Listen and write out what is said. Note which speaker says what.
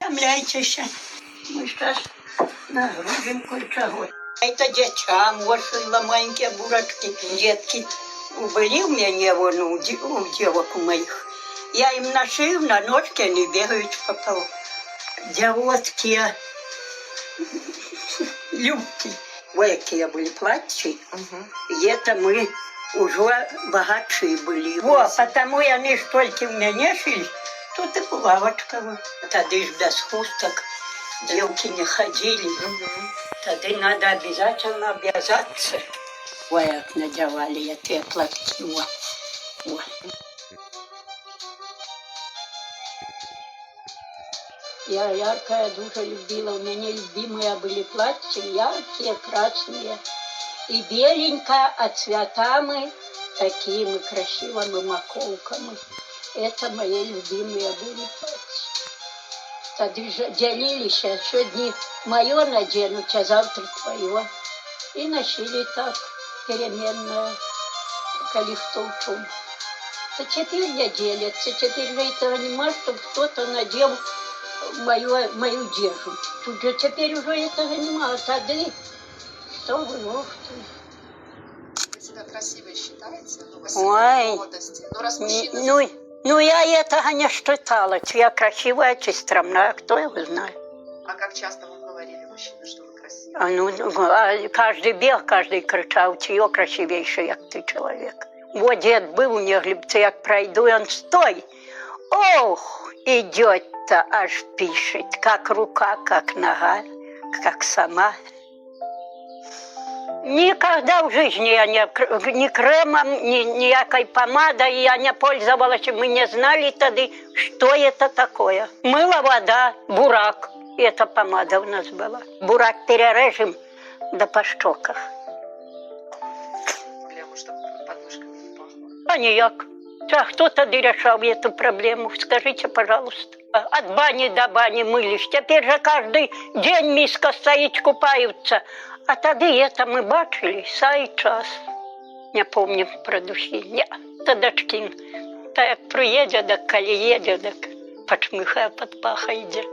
Speaker 1: утомляйтесь. Мы сейчас нагрузим кое-чего. Это детям шила маленькие бурачки. Детки были у меня вон, у девок у моих. Я им нашив на ножки, они бегают по полу. Девотки, юбки, какие были платья. И это мы уже богатшие были. Вот, потому они ж только у меня шили. Тут и булавочка. Тогда ж без хусток девки не ходили. Тогда надо обязательно обвязаться. Ой, как надевали эти платки. Вот. Я яркая дуже любила. У меня любимые были платья, яркие, красные. И беленькая, а цветами такими красивыми маколками. Это мои любимые были платья. Тогда же делились, а сегодня мое наденут, а завтра твое. И носили так переменное, коли в толчом. А теперь не делятся, теперь же этого нема, чтобы кто-то надел мою держу. Тут же теперь уже этого нема, а тогда что вы можете?
Speaker 2: Вы себя красивой считаете?
Speaker 1: Ой,
Speaker 2: молодости. Ну, раз мужчина...
Speaker 1: ну, я этого не считала. Я красивая, чи стромная, кто его знает.
Speaker 2: А как часто вы говорили мужчине, что вы красивая?
Speaker 1: Каждый бег, каждый кричал, чье красивейший, як ты человек. Вот дед был у них, глебцы, як пройду, он стой. Ох, идет-то, аж пишет, как рука, как нога, как сама. Никогда в жизни я ни кремом, ни никакой помадой я не пользовалась. Мы не знали тогда, что это такое. Мыло, вода, бурак. И эта помада у нас была. Бурак перережем, да по щеках.
Speaker 2: Прямо, чтобы подмышками не пахло.
Speaker 1: А ніяк. А кто тогда решал эту проблему? Скажите, пожалуйста. От бани до бани мылись. Теперь же каждый день миска стоит, купаются. А тогда это мы бачили, сай час. Не помню про душі. Ні, та дочкин. Та як приїде, так коли їде, так почмихає, під паха йде.